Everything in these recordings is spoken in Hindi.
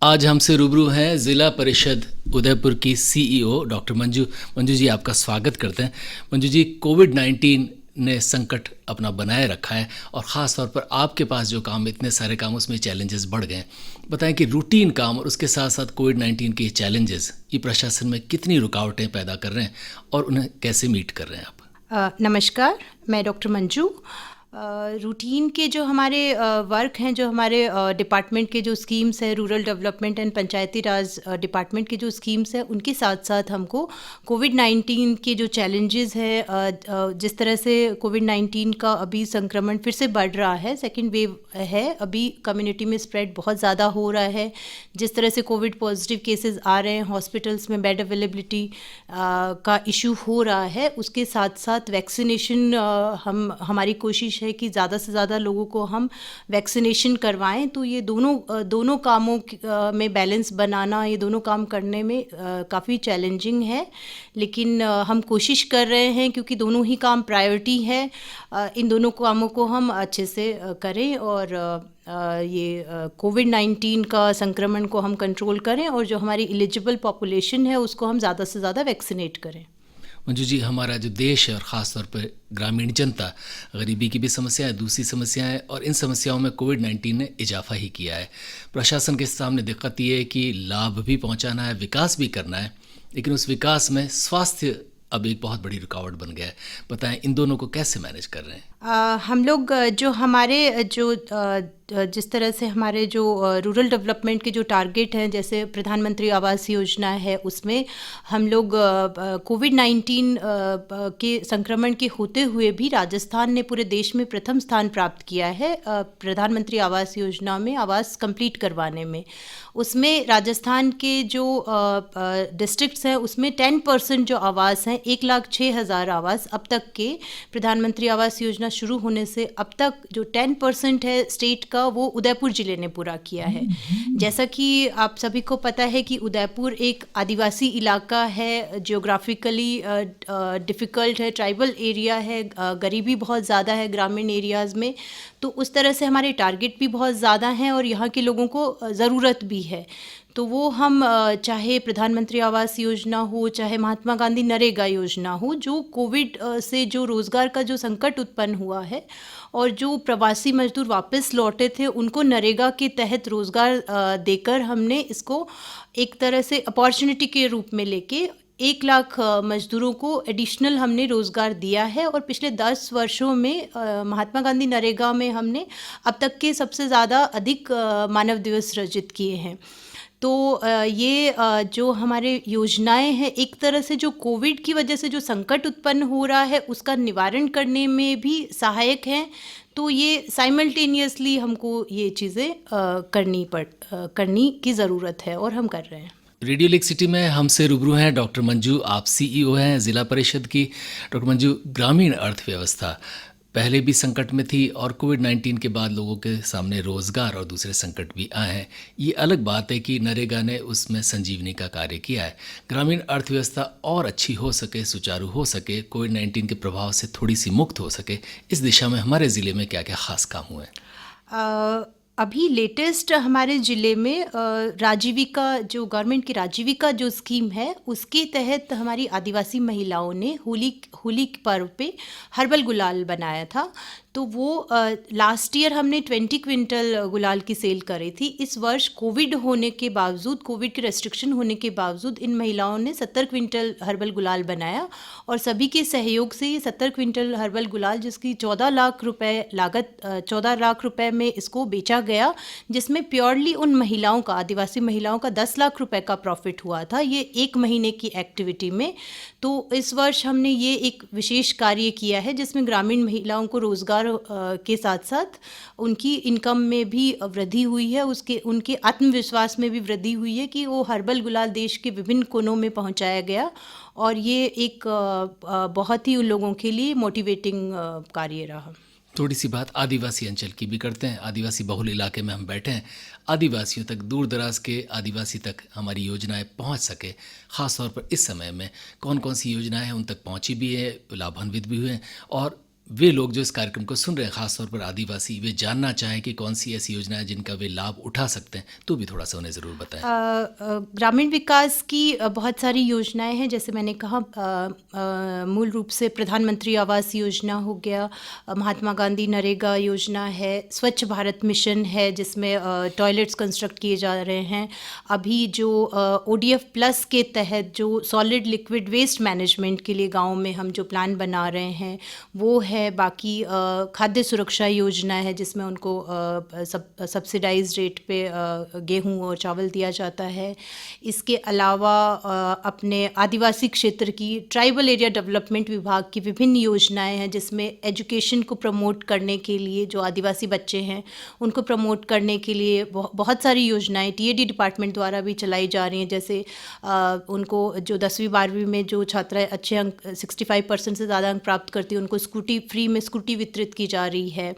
आज हमसे रूबरू हैं ज़िला परिषद उदयपुर की सीईओ डॉक्टर मंजू। मंजू जी, आपका स्वागत करते हैं। मंजू जी, कोविड-19 ने संकट अपना बनाए रखा है और ख़ास तौर पर आपके पास जो काम, इतने सारे काम, उसमें चैलेंजेस बढ़ गए हैं। बताएं कि रूटीन काम और उसके साथ साथ कोविड-19 के चैलेंजेस ये प्रशासन में कितनी रुकावटें पैदा कर रहे हैं और उन्हें कैसे मीट कर रहे हैं आप? नमस्कार, मैं डॉक्टर मंजू। रूटीन के जो हमारे वर्क हैं, जो हमारे डिपार्टमेंट के जो स्कीम्स हैं, rural development and Panchayati Raj department के जो स्कीम्स हैं, उनके साथ साथ हमको कोविड-19 के जो चैलेंजेस हैं, जिस तरह से कोविड-19 का अभी संक्रमण फिर से बढ़ रहा है, सेकेंड वेव है, अभी कम्युनिटी में स्प्रेड बहुत ज़्यादा हो रहा है। जिस तरह से कोविड पॉजिटिव केसेस आ रहे हैं, हॉस्पिटल्स में बेड अवेलेबिलिटी का इशू हो रहा है, उसके साथ साथ वैक्सीनेशन हमारी कोशिश है कि ज़्यादा से ज़्यादा लोगों को हम वैक्सीनेशन करवाएं। तो ये दोनों कामों में बैलेंस बनाना, ये दोनों काम करने में काफ़ी चैलेंजिंग है, लेकिन हम कोशिश कर रहे हैं क्योंकि दोनों ही काम प्रायोरिटी है। इन दोनों कामों को हम अच्छे से करें और ये कोविड-19 का संक्रमण को हम कंट्रोल करें और जो हमारी एलिजिबल पॉपुलेशन है उसको हम ज़्यादा से ज़्यादा वैक्सीनेट करें। मंजू जी, हमारा जो देश है और ख़ास तौर पर ग्रामीण जनता, गरीबी की भी समस्या है, दूसरी समस्या है, और इन समस्याओं में कोविड-19 ने इजाफा ही किया है। प्रशासन के सामने दिक्कत ये है कि लाभ भी पहुंचाना है, विकास भी करना है, लेकिन उस विकास में स्वास्थ्य अब एक बहुत बड़ी रुकावट बन गया है। बताएं, इन दोनों को कैसे मैनेज कर रहे हैं? हम लोग जो हमारे जो जिस तरह से हमारे जो रूरल डेवलपमेंट के जो टारगेट हैं, जैसे प्रधानमंत्री आवास योजना है, उसमें हम लोग कोविड-19 के संक्रमण के होते हुए भी राजस्थान ने पूरे देश में प्रथम स्थान प्राप्त किया है प्रधानमंत्री आवास योजना में आवास कंप्लीट करवाने में। उसमें राजस्थान के जो डिस्ट्रिक्ट्स हैं उसमें 10% जो आवास हैं, 1,06,000 आवास अब तक के प्रधानमंत्री आवास योजना शुरू होने से अब तक जो 10% है स्टेट का, वो उदयपुर ज़िले ने पूरा किया है। जैसा कि आप सभी को पता है कि उदयपुर एक आदिवासी इलाका है, जियोग्राफिकली डिफ़िकल्ट है, ट्राइबल एरिया है, गरीबी बहुत ज़्यादा है ग्रामीण एरियाज़ में। तो उस तरह से हमारे टारगेट भी बहुत ज़्यादा हैं और यहाँ के लोगों को ज़रूरत भी है। तो वो हम चाहे प्रधानमंत्री आवास योजना हो, चाहे महात्मा गांधी नरेगा योजना हो, जो कोविड से जो रोज़गार का जो संकट उत्पन्न हुआ है और जो प्रवासी मजदूर वापस लौटे थे उनको नरेगा के तहत रोज़गार देकर हमने इसको एक तरह से अपॉर्चुनिटी के रूप में लेके 1 लाख मजदूरों को एडिशनल हमने रोज़गार दिया है। और पिछले 10 वर्षों में महात्मा गांधी नरेगा में हमने अब तक के सबसे ज़्यादा अधिक मानव दिवस सृजित किए हैं। तो ये जो हमारे योजनाएं हैं, एक तरह से जो कोविड की वजह से जो संकट उत्पन्न हो रहा है उसका निवारण करने में भी सहायक हैं। तो ये साइमल्टेनियसली हमको ये चीज़ें करनी की ज़रूरत है और हम कर रहे हैं। रेडियो लेक सिटी में हमसे रूबरू हैं डॉक्टर मंजू। आप सीईओ हैं ज़िला परिषद की। डॉक्टर मंजू, ग्रामीण अर्थव्यवस्था पहले भी संकट में थी और कोविड-19 के बाद लोगों के सामने रोज़गार और दूसरे संकट भी आए हैं। ये अलग बात है कि नरेगा ने उसमें संजीवनी का कार्य किया है। ग्रामीण अर्थव्यवस्था और अच्छी हो सके, सुचारू हो सके, कोविड-19 के प्रभाव से थोड़ी सी मुक्त हो सके, इस दिशा में हमारे ज़िले में क्या क्या ख़ास काम हुए हैं? अभी लेटेस्ट हमारे ज़िले में राजीविका, जो गवर्नमेंट की राजीविका जो स्कीम है, उसके तहत हमारी आदिवासी महिलाओं ने होली के पर्व पे हर्बल गुलाल बनाया था। तो वो लास्ट ईयर हमने 20 क्विंटल गुलाल की सेल करी थी। इस वर्ष कोविड होने के बावजूद, कोविड के रेस्ट्रिक्शन होने के बावजूद इन महिलाओं ने 70 क्विंटल हर्बल गुलाल बनाया और सभी के सहयोग से ये 70 क्विंटल हर्बल गुलाल, जिसकी 14 लाख रुपए लागत, 14 लाख रुपए में इसको बेचा गया, जिसमें प्योरली उन महिलाओं का, आदिवासी महिलाओं का 10 लाख रुपए का प्रॉफिट हुआ था ये 1 महीने की एक्टिविटी में। तो इस वर्ष हमने ये एक विशेष कार्य किया है जिसमें ग्रामीण महिलाओं को रोज़गार के साथ साथ उनकी इनकम में भी वृद्धि हुई है, उनके आत्मविश्वास में भी वृद्धि हुई है कि वो हर्बल गुलाल देश के विभिन्न कोनों में पहुंचाया गया और ये एक बहुत ही उन लोगों के लिए मोटिवेटिंग कार्य रहा। थोड़ी सी बात आदिवासी अंचल की भी करते हैं। आदिवासी बहुल इलाके में हम बैठे हैं। आदिवासियों तक, दूर दराज के आदिवासी तक हमारी योजनाएं पहुंच सके, ख़ास तौर पर इस समय में कौन कौन सी योजनाएं हैं उन तक पहुंची भी है, लाभान्वित भी हुए हैं, और वे लोग जो इस कार्यक्रम को सुन रहे हैं, ख़ासतौर पर आदिवासी, वे जानना चाहें कि कौन सी ऐसी योजना है जिनका वे लाभ उठा सकते हैं, तो भी थोड़ा सा उन्हें ज़रूर बताएं। ग्रामीण विकास की बहुत सारी योजनाएं हैं। जैसे मैंने कहा, मूल रूप से प्रधानमंत्री आवास योजना हो गया, महात्मा गांधी नरेगा योजना है, स्वच्छ भारत मिशन है जिसमें टॉयलेट्स कंस्ट्रक्ट किए जा रहे हैं। अभी जो ODF प्लस के तहत जो सॉलिड लिक्विड वेस्ट मैनेजमेंट के लिए गाँव में हम जो प्लान बना रहे हैं वो है। बाकी खाद्य सुरक्षा योजना है जिसमें उनको सब्सिडाइज रेट पे गेहूं और चावल दिया जाता है। इसके अलावा अपने आदिवासी क्षेत्र की ट्राइबल एरिया डेवलपमेंट विभाग की विभिन्न योजनाएं हैं जिसमें एजुकेशन को प्रमोट करने के लिए, जो आदिवासी बच्चे हैं उनको प्रमोट करने के लिए बहुत सारी योजनाएं TAD डिपार्टमेंट द्वारा भी चलाई जा रही हैं। जैसे उनको जो 10वीं 12वीं में जो छात्रा अच्छे अंक 65% से ज़्यादा अंक प्राप्त करती है उनको फ्री में स्कूटी वितरित की जा रही है।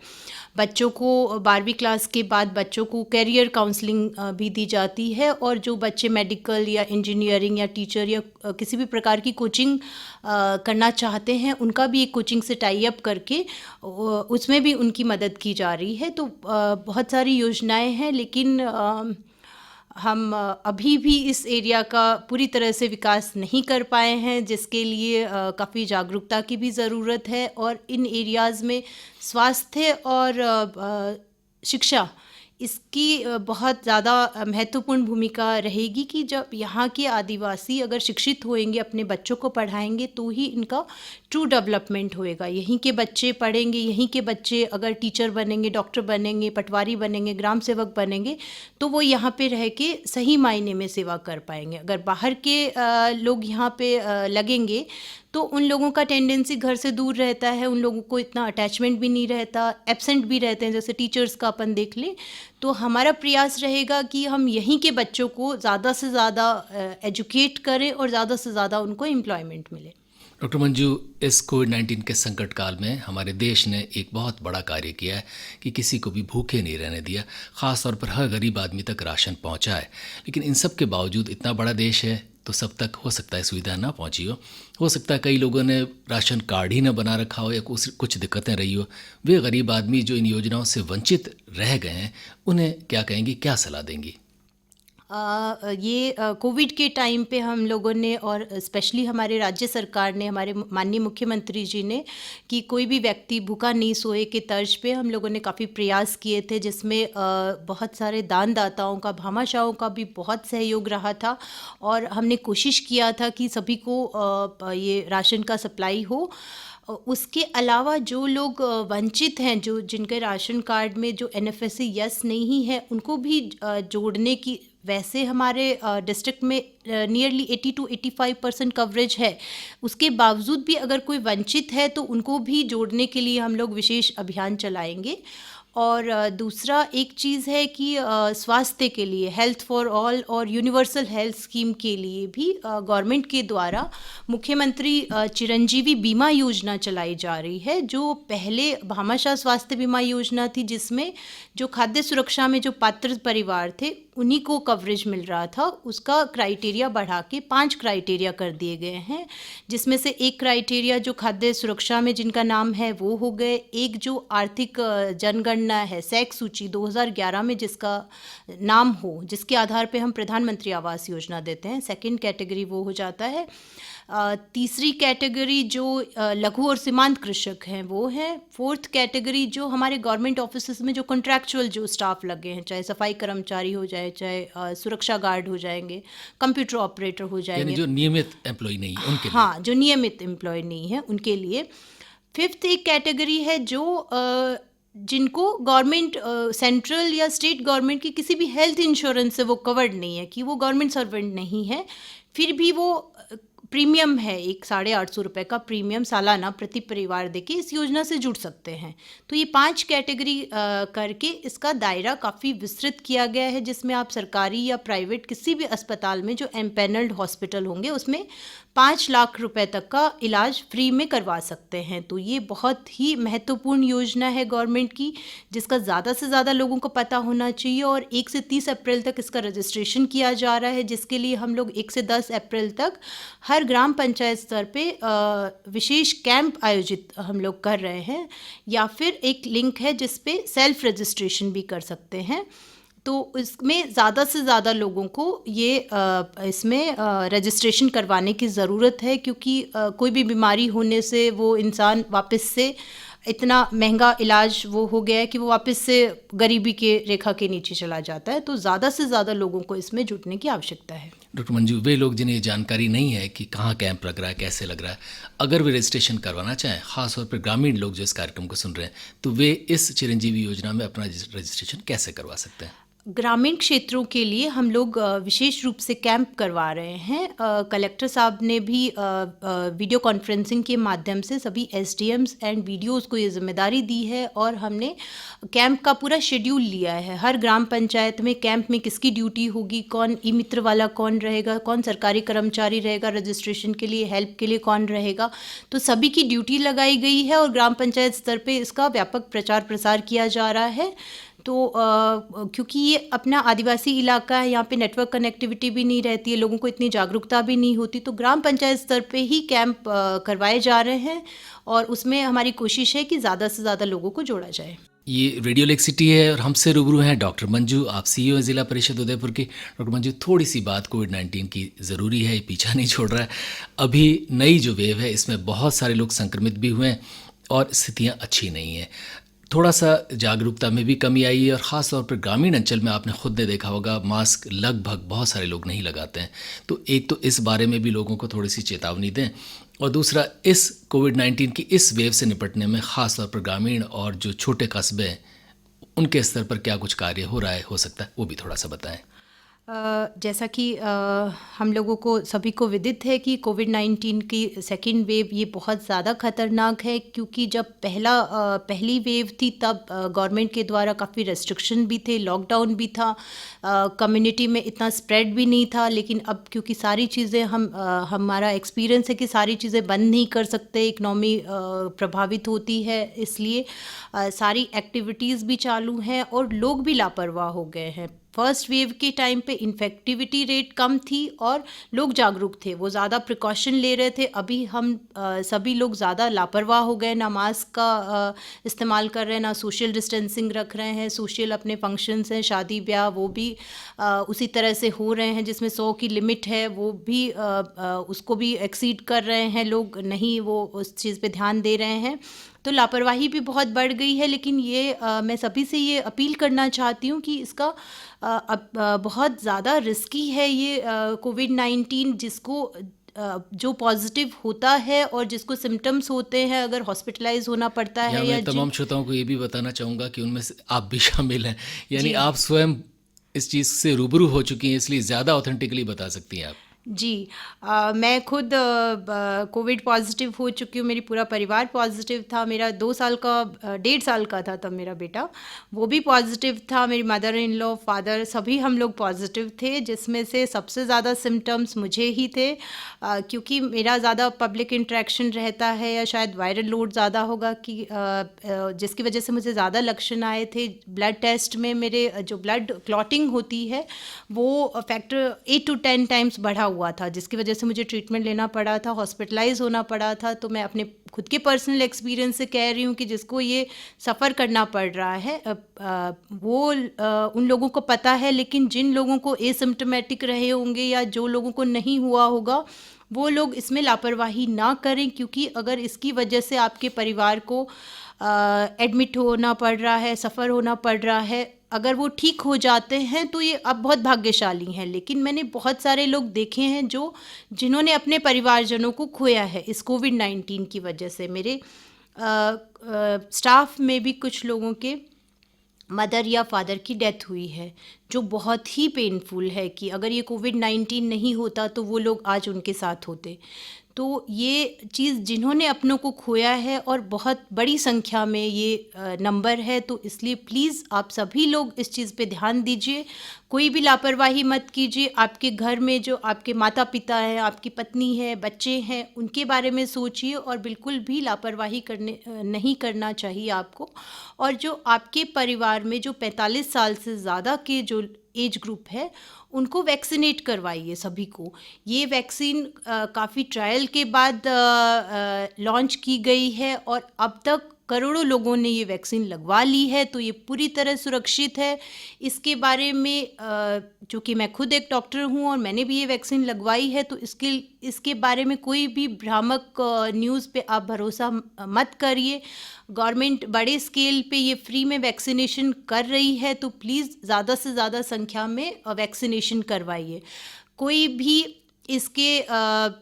बच्चों को 12वीं क्लास के बाद बच्चों को कैरियर काउंसलिंग भी दी जाती है, और जो बच्चे मेडिकल या इंजीनियरिंग या टीचर या किसी भी प्रकार की कोचिंग करना चाहते हैं उनका भी एक कोचिंग से टाई अप करके उसमें भी उनकी मदद की जा रही है। तो बहुत सारी योजनाएं हैं, लेकिन हम अभी भी इस एरिया का पूरी तरह से विकास नहीं कर पाए हैं, जिसके लिए काफ़ी जागरूकता की भी ज़रूरत है। और इन एरियाज़ में स्वास्थ्य और शिक्षा, इसकी बहुत ज़्यादा महत्वपूर्ण भूमिका रहेगी कि जब यहाँ के आदिवासी अगर शिक्षित होएंगे, अपने बच्चों को पढ़ाएंगे, तो ही इनका ट्रू डेवलपमेंट होएगा। यहीं के बच्चे पढ़ेंगे, यहीं के बच्चे अगर टीचर बनेंगे, डॉक्टर बनेंगे, पटवारी बनेंगे, ग्राम सेवक बनेंगे, तो वो यहाँ पे रह के सही मायने में सेवा कर पाएंगे। अगर बाहर के लोग यहाँ पे लगेंगे तो उन लोगों का टेंडेंसी घर से दूर रहता है, उन लोगों को इतना अटैचमेंट भी नहीं रहता, एब्सेंट भी रहते हैं। जैसे टीचर्स का अपन देख लें, तो हमारा प्रयास रहेगा कि हम यहीं के बच्चों को ज़्यादा से ज़्यादा एजुकेट करें और ज़्यादा से ज़्यादा उनको एम्प्लॉयमेंट मिले। डॉक्टर मंजू, इस कोविड-19 के संकट काल में हमारे देश ने एक बहुत बड़ा कार्य किया है कि किसी को भी भूखे नहीं रहने दिया, ख़ास तौर पर हर गरीब आदमी तक राशन पहुंचा है। लेकिन इन सब के बावजूद इतना बड़ा देश है तो सब तक हो सकता है सुविधा ना पहुंची हो सकता है कई लोगों ने राशन कार्ड ही ना बना रखा हो या कुछ दिक्कतें रही हो। वे गरीब आदमी जो इन योजनाओं से वंचित रह गए हैं, उन्हें क्या कहेंगी, क्या सलाह देंगी? ये कोविड के टाइम पे हम लोगों ने, और स्पेशली हमारे राज्य सरकार ने, हमारे माननीय मुख्यमंत्री जी ने, कि कोई भी व्यक्ति भूखा नहीं सोए के तर्ज पे हम लोगों ने काफ़ी प्रयास किए थे, जिसमें बहुत सारे दानदाताओं का, भामाशाहों का भी बहुत सहयोग रहा था। और हमने कोशिश किया था कि सभी को ये राशन का सप्लाई हो। उसके अलावा जो लोग वंचित हैं, जो जिनके राशन कार्ड में जो NFSA यस नहीं है, उनको भी जोड़ने की, वैसे हमारे डिस्ट्रिक्ट में नियरली 80 to 85% कवरेज है। उसके बावजूद भी अगर कोई वंचित है तो उनको भी जोड़ने के लिए हम लोग विशेष अभियान चलाएंगे। और दूसरा एक चीज़ है कि स्वास्थ्य के लिए हेल्थ फॉर ऑल और यूनिवर्सल हेल्थ स्कीम के लिए भी गवर्नमेंट के द्वारा मुख्यमंत्री चिरंजीवी बीमा योजना चलाई जा रही है। जो पहले भामाशाह स्वास्थ्य बीमा योजना थी, जिसमें जो खाद्य सुरक्षा में जो पात्र परिवार थे उन्हीं को कवरेज मिल रहा था, उसका क्राइटेरिया बढ़ा के 5 क्राइटेरिया कर दिए गए हैं, जिसमें से एक क्राइटेरिया जो खाद्य सुरक्षा में जिनका नाम है वो हो गए। एक जो आर्थिक जनगणना है, सैक सूची 2011 में जिसका नाम हो, जिसके आधार पे हम प्रधानमंत्री आवास योजना देते हैं, सेकंड कैटेगरी वो हो जाता है। तीसरी कैटेगरी जो लघु और सीमांत कृषक हैं वो है। फोर्थ कैटेगरी जो हमारे गवर्नमेंट ऑफिस में जो कॉन्ट्रैक्चुअल जो स्टाफ लगे हैं, चाहे सफाई कर्मचारी हो जाए, चाहे सुरक्षा गार्ड हो जाएंगे, कंप्यूटर ऑपरेटर हो जाएंगे, जो नियमित एम्प्लॉय नहीं है उनके लिए। हाँ, जो नियमित एम्प्लॉय नहीं है उनके लिए। फिफ्थ एक कैटेगरी है जो जिनको गवर्नमेंट, सेंट्रल या स्टेट गवर्नमेंट की किसी भी हेल्थ इंश्योरेंस से वो कवर्ड नहीं है, कि वो गवर्नमेंट सर्वेंट नहीं है, फिर भी वो प्रीमियम है, 850 रुपये का प्रीमियम सालाना प्रति परिवार देके इस योजना से जुड़ सकते हैं। तो ये 5 कैटेगरी करके इसका दायरा काफ़ी विस्तृत किया गया है, जिसमें आप सरकारी या प्राइवेट किसी भी अस्पताल में जो एम्पैनल्ड हॉस्पिटल होंगे उसमें 5 लाख रुपए तक का इलाज फ्री में करवा सकते हैं। तो ये बहुत ही महत्वपूर्ण योजना है गवर्नमेंट की, जिसका ज़्यादा से ज़्यादा लोगों को पता होना चाहिए। और 1 से 30 अप्रैल तक इसका रजिस्ट्रेशन किया जा रहा है, जिसके लिए हम लोग 1 से 10 अप्रैल तक हर ग्राम पंचायत स्तर पे विशेष कैंप आयोजित हम लोग कर रहे हैं। या फिर एक लिंक है जिस पे सेल्फ रजिस्ट्रेशन भी कर सकते हैं। तो इसमें ज़्यादा से ज़्यादा लोगों को ये इसमें रजिस्ट्रेशन करवाने की ज़रूरत है, क्योंकि कोई भी बीमारी होने से वो इंसान वापस से इतना महंगा इलाज वो हो गया है कि वो वापस से गरीबी के रेखा के नीचे चला जाता है। तो ज़्यादा से ज़्यादा लोगों को इसमें जुटने की आवश्यकता है। डॉक्टर मंजू, वे लोग जिन्हें जानकारी नहीं है कि कहाँ कैंप लग रहा है, कैसे लग रहा है, अगर वे रजिस्ट्रेशन करवाना चाहें, खासतौर पर ग्रामीण लोग जो इस कार्यक्रम को सुन रहे हैं, तो वे इस चिरंजीवी योजना में अपना रजिस्ट्रेशन कैसे करवा सकते हैं? ग्रामीण क्षेत्रों के लिए हम लोग विशेष रूप से कैंप करवा रहे हैं। कलेक्टर साहब ने भी वीडियो कॉन्फ्रेंसिंग के माध्यम से सभी एसडीएम्स एंड वीडियोस को ये जिम्मेदारी दी है, और हमने कैंप का पूरा शेड्यूल लिया है। हर ग्राम पंचायत में कैंप में किसकी ड्यूटी होगी, कौन ई मित्र वाला कौन रहेगा, कौन सरकारी कर्मचारी रहेगा, रजिस्ट्रेशन के लिए हेल्प के लिए कौन रहेगा, तो सभी की ड्यूटी लगाई गई है। और ग्राम पंचायत स्तर पे इसका व्यापक प्रचार प्रसार किया जा रहा है। तो क्योंकि ये अपना आदिवासी इलाका है, यहाँ पे नेटवर्क कनेक्टिविटी भी नहीं रहती है, लोगों को इतनी जागरूकता भी नहीं होती, तो ग्राम पंचायत स्तर पे ही कैंप करवाए जा रहे हैं। और उसमें हमारी कोशिश है कि ज़्यादा से ज़्यादा लोगों को जोड़ा जाए। ये रेडियो लेक सिटी है और हमसे रूबरू हैं डॉक्टर मंजू, आप सीईओ हैं ज़िला परिषद उदयपुर की। डॉक्टर मंजू, थोड़ी सी बात कोविड-19 की ज़रूरी है, ये पीछा नहीं छोड़ रहा है। अभी नई जो वेव है इसमें बहुत सारे लोग संक्रमित भी हुए हैं और स्थितियाँ अच्छी नहीं हैं। थोड़ा सा जागरूकता में भी कमी आई है और ख़ास तौर पर ग्रामीण अंचल में आपने खुद ने देखा होगा, मास्क लगभग बहुत सारे लोग नहीं लगाते हैं। तो एक तो इस बारे में भी लोगों को थोड़ी सी चेतावनी दें, और दूसरा इस कोविड-19 की इस वेव से निपटने में ख़ास तौर पर ग्रामीण और जो छोटे कस्बे हैं उनके स्तर पर क्या कुछ कार्य हो रहा है, हो सकता है वो भी थोड़ा सा बताएं। जैसा कि हम लोगों को सभी को विदित है कि कोविड-19 की सेकेंड वेव ये बहुत ज़्यादा ख़तरनाक है, क्योंकि जब पहली वेव थी तब गवर्नमेंट के द्वारा काफ़ी रेस्ट्रिक्शन भी थे, लॉकडाउन भी था, कम्युनिटी में इतना स्प्रेड भी नहीं था। लेकिन अब क्योंकि सारी चीज़ें हमारा एक्सपीरियंस है कि सारी चीज़ें बंद नहीं कर सकते, इकनॉमी प्रभावित होती है, इसलिए सारी एक्टिविटीज़ भी चालू हैं और लोग भी लापरवाह हो गए हैं। फर्स्ट वेव के टाइम पे इन्फेक्टिविटी रेट कम थी और लोग जागरूक थे, वो ज़्यादा प्रिकॉशन ले रहे थे। अभी हम सभी लोग ज़्यादा लापरवाह हो गए, ना मास्क का इस्तेमाल कर रहे हैं, ना सोशल डिस्टेंसिंग रख रहे हैं। सोशल अपने फंक्शंस हैं, शादी ब्याह, वो भी उसी तरह से हो रहे हैं जिसमें 100 की लिमिट है, वो भी उसको भी एक्सीड कर रहे हैं लोग, नहीं वो उस चीज़ पे ध्यान दे रहे हैं। तो लापरवाही भी बहुत बढ़ गई है। लेकिन ये मैं सभी से ये अपील करना चाहती हूँ कि इसका अब बहुत ज़्यादा रिस्की है ये कोविड-19, जिसको जो पॉजिटिव होता है और जिसको सिम्टम्स होते हैं, अगर हॉस्पिटलाइज होना पड़ता है या मैं तमाम श्रोताओं को ये भी बताना चाहूँगा कि उनमें से आप भी शामिल हैं, यानी जी आप स्वयं इस चीज़ से रूबरू हो चुकी हैं, इसलिए ज़्यादा ऑथेंटिकली बता सकती हैं आप। जी। मैं खुद कोविड पॉजिटिव हो चुकी हूँ, मेरी पूरा परिवार पॉजिटिव था। मेरा 2 साल का 1.5 साल का था तब मेरा बेटा, वो भी पॉजिटिव था। मेरी मदर इन लॉ, फादर, सभी हम लोग पॉजिटिव थे, जिसमें से सबसे ज़्यादा सिम्टम्स मुझे ही थे, क्योंकि मेरा ज़्यादा पब्लिक इंटरेक्शन रहता है, या शायद वायरल लोड ज़्यादा होगा कि जिसकी वजह से मुझे ज़्यादा लक्षण आए थे। ब्लड टेस्ट में मेरे जो ब्लड क्लॉटिंग होती है वो फैक्टर 8 to 10 टाइम्स बढ़ा हुआ था, जिसकी वजह से मुझे ट्रीटमेंट लेना पड़ा था, हॉस्पिटलाइज होना पड़ा था। तो मैं अपने खुद के पर्सनल एक्सपीरियंस से कह रही हूँ कि जिसको ये सफ़र करना पड़ रहा है वो उन लोगों को पता है, लेकिन जिन लोगों को एसिम्प्टोमेटिक रहे होंगे या जो लोगों को नहीं हुआ होगा, वो लोग इसमें लापरवाही ना करें, क्योंकि अगर इसकी वजह से आपके परिवार को एडमिट होना पड़ रहा है, सफ़र होना पड़ रहा है, अगर वो ठीक हो जाते हैं तो ये अब बहुत भाग्यशाली हैं। लेकिन मैंने बहुत सारे लोग देखे हैं जिन्होंने अपने परिवारजनों को खोया है इस कोविड-19 की वजह से। मेरे स्टाफ में भी कुछ लोगों के मदर या फादर की डेथ हुई है, जो बहुत ही पेनफुल है कि अगर ये कोविड-19 नहीं होता तो वो लोग आज उनके साथ होते। तो ये चीज़ जिन्होंने अपनों को खोया है और बहुत बड़ी संख्या में ये नंबर है, तो इसलिए प्लीज़ आप सभी लोग इस चीज़ पे ध्यान दीजिए, कोई भी लापरवाही मत कीजिए। आपके घर में जो आपके माता पिता हैं, आपकी पत्नी है, बच्चे हैं, उनके बारे में सोचिए और बिल्कुल भी लापरवाही नहीं करना चाहिए आपको। और जो आपके परिवार में जो 45 साल से ज़्यादा के जो एज ग्रुप है, उनको वैक्सीनेट करवाइए सभी को। ये वैक्सीन काफ़ी ट्रायल के बाद लॉन्च की गई है और अब तक करोड़ों लोगों ने ये वैक्सीन लगवा ली है, तो ये पूरी तरह सुरक्षित है। इसके बारे में चूँकि मैं खुद एक डॉक्टर हूँ और मैंने भी ये वैक्सीन लगवाई है, तो इसके बारे में कोई भी भ्रामक न्यूज़ पे आप भरोसा मत करिए। गवर्नमेंट बड़े स्केल पे ये फ्री में वैक्सीनेशन कर रही है, तो प्लीज़ ज़्यादा से ज़्यादा संख्या में वैक्सीनेशन करवाइए। कोई भी इसके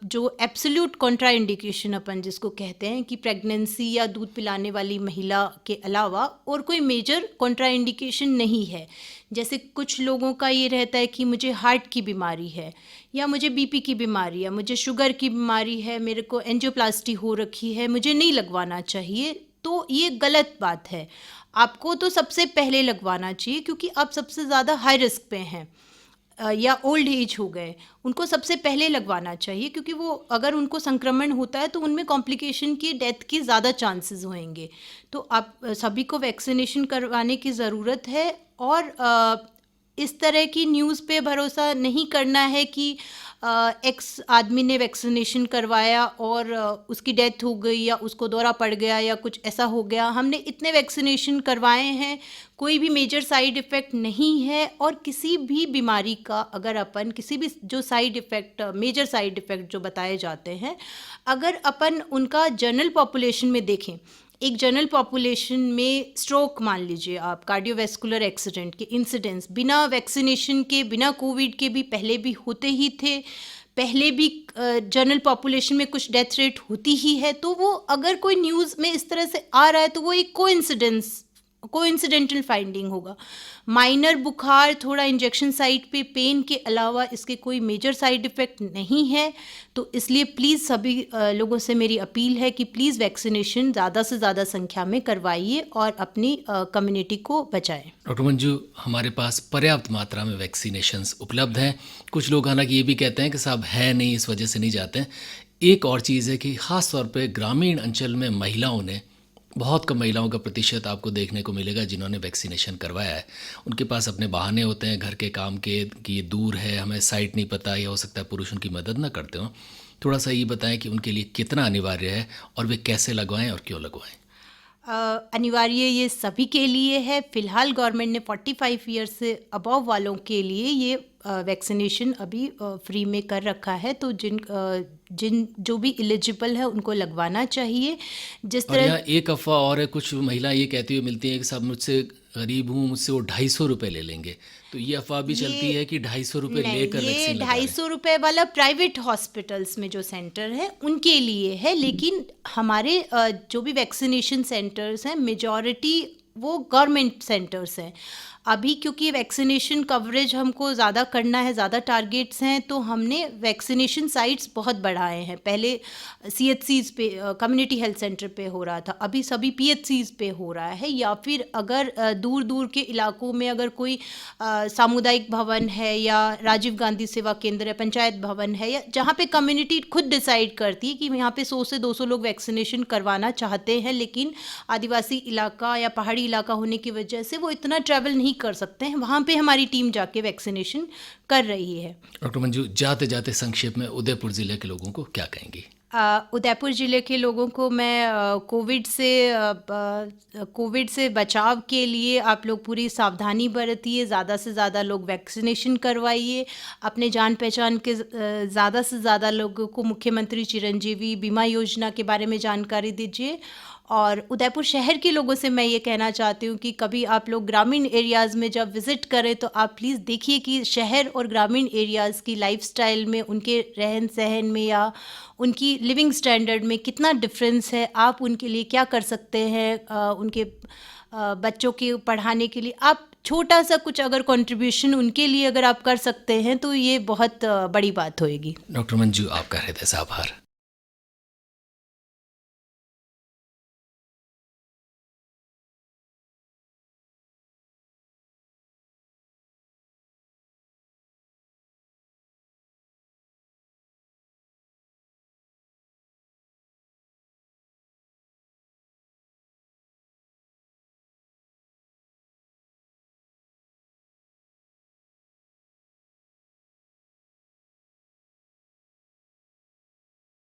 जो एब्सोल्यूट कॉन्ट्रा इंडिकेशन अपन जिसको कहते हैं कि प्रेगनेंसी या दूध पिलाने वाली महिला के अलावा और कोई मेजर कॉन्ट्रा इंडिकेशन नहीं है। जैसे कुछ लोगों का ये रहता है कि मुझे हार्ट की बीमारी है, या मुझे बीपी की बीमारी है, मुझे शुगर की बीमारी है, मेरे को एंजियोप्लास्टी हो रखी है, मुझे नहीं लगवाना चाहिए। तो ये गलत बात है। आपको तो सबसे पहले लगवाना चाहिए, क्योंकि आप सबसे ज़्यादा हाई रिस्क पे हैं या ओल्ड एज हो गए, उनको सबसे पहले लगवाना चाहिए, क्योंकि वो अगर उनको संक्रमण होता है तो उनमें कॉम्प्लिकेशन की, डेथ की ज़्यादा चांसेस होंगे। तो आप सभी को वैक्सीनेशन करवाने की ज़रूरत है। और इस तरह की न्यूज़ पे भरोसा नहीं करना है कि एक्स आदमी ने वैक्सीनेशन करवाया और उसकी डेथ हो गई या उसको दौरा पड़ गया या कुछ ऐसा हो गया। हमने इतने वैक्सीनेशन करवाए हैं, कोई भी मेजर साइड इफ़ेक्ट नहीं है। और किसी भी बीमारी का अगर अपन किसी भी जो side effect, major side effect जो बताए जाते हैं, अगर अपन उनका जनरल पॉपुलेशन में देखें, एक जनरल पॉपुलेशन में स्ट्रोक मान लीजिए आप, कार्डियोवैस्कुलर एक्सीडेंट के इंसिडेंस बिना वैक्सीनेशन के, बिना कोविड के भी पहले भी होते ही थे, पहले भी जनरल पॉपुलेशन में कुछ डेथ रेट होती ही है। तो वो अगर कोई न्यूज़ में इस तरह से आ रहा है तो वो एक कोइंसिडेंटल फाइंडिंग होगा। माइनर बुखार, थोड़ा इंजेक्शन साइट पे पेन के अलावा इसके कोई मेजर साइड इफ़ेक्ट नहीं है। तो इसलिए प्लीज़ सभी लोगों से मेरी अपील है कि प्लीज़ वैक्सीनेशन ज़्यादा से ज़्यादा संख्या में करवाइए और अपनी कम्युनिटी को बचाएं। डॉक्टर मंजू, हमारे पास पर्याप्त मात्रा में वैक्सीनेशंस उपलब्ध हैं। कुछ लोग हालांकि ये भी कहते हैं कि साहब है नहीं, इस वजह से नहीं जाते हैं। एक और चीज़ है कि ख़ास तौर पे ग्रामीण अंचल में महिलाओं ने, बहुत कम महिलाओं का प्रतिशत आपको देखने को मिलेगा जिन्होंने वैक्सीनेशन करवाया है। उनके पास अपने बहाने होते हैं घर के काम के कि ये दूर है, हमें साइट नहीं पता, या हो सकता है पुरुष उनकी मदद ना करते हों। थोड़ा सा ये बताएं कि उनके लिए कितना अनिवार्य है और वे कैसे लगवाएं और क्यों लगवाएं। अनिवार्य ये सभी के लिए है। फ़िलहाल गवर्नमेंट ने 45 ईयर से अबव वालों के लिए ये वैक्सीनेशन अभी फ्री में कर रखा है। तो जिन जो भी एलिजिबल है उनको लगवाना चाहिए। जिस और तरह यहाँ एक अफवाह और है, कुछ महिलाएं ये कहती हुई मिलती हैं कि साहब मुझसे गरीब हूँ, मुझसे वो 250 रुपये ले लेंगे। तो ये अफवाह भी चलती है कि 250 रुपये नहीं, लेकर ये वैक्सीन लगवा रहे हैं। 250 रुपए वाला प्राइवेट हॉस्पिटल्स में जो सेंटर है उनके लिए है। लेकिन हमारे जो भी वैक्सीनेशन सेंटर्स हैं, मेजॉरिटी वो गवर्नमेंट सेंटर्स हैं। अभी क्योंकि वैक्सीनेशन कवरेज हमको ज़्यादा करना है, ज़्यादा टारगेट्स हैं, तो हमने वैक्सीनेशन साइट्स बहुत बढ़ाए हैं। पहले CHCs पे, कम्युनिटी हेल्थ सेंटर पे हो रहा था, अभी सभी PHCs पे हो रहा है। या फिर अगर दूर दूर के इलाकों में अगर कोई सामुदायिक भवन है या राजीव गांधी सेवा केंद्र है, पंचायत भवन है, या जहाँ पे कम्युनिटी खुद डिसाइड करती है कि यहाँ पे 100 से 200 लोग वैक्सीनेशन करवाना चाहते हैं, लेकिन आदिवासी इलाका या पहाड़ी इलाका होने की वजह से वो इतना ट्रैवल नहीं कर सकते हैं, वहाँ पे हमारी टीम जाके वैक्सीनेशन कर रही है। डॉक्टर मंजू, जाते जाते संक्षेप में उदयपुर ज़िले के लोगों को क्या कहेंगी? उदयपुर ज़िले के लोगों को मैं कोविड से बचाव के लिए आप लोग पूरी सावधानी बरतिए, ज़्यादा से ज़्यादा लोग वैक्सीनेशन करवाइए, अपने जान पहचान के ज़्यादा से ज़्यादा लोगों को मुख्यमंत्री चिरंजीवी बीमा योजना के बारे में जानकारी दीजिए। और उदयपुर शहर के लोगों से मैं ये कहना चाहती हूँ कि कभी आप लोग ग्रामीण एरियाज़ में जब विज़िट करें तो आप प्लीज़ देखिए कि शहर और ग्रामीण एरियाज़ की लाइफस्टाइल में, उनके रहन सहन में या उनकी लिविंग स्टैंडर्ड में कितना डिफरेंस है। आप उनके लिए क्या कर सकते हैं, उनके बच्चों के पढ़ाने के लिए आप छोटा सा कुछ अगर कंट्रीब्यूशन उनके लिए अगर आप कर सकते हैं तो ये बहुत बड़ी बात होएगी। डॉक्टर मंजू, आपका हृदय से आभार।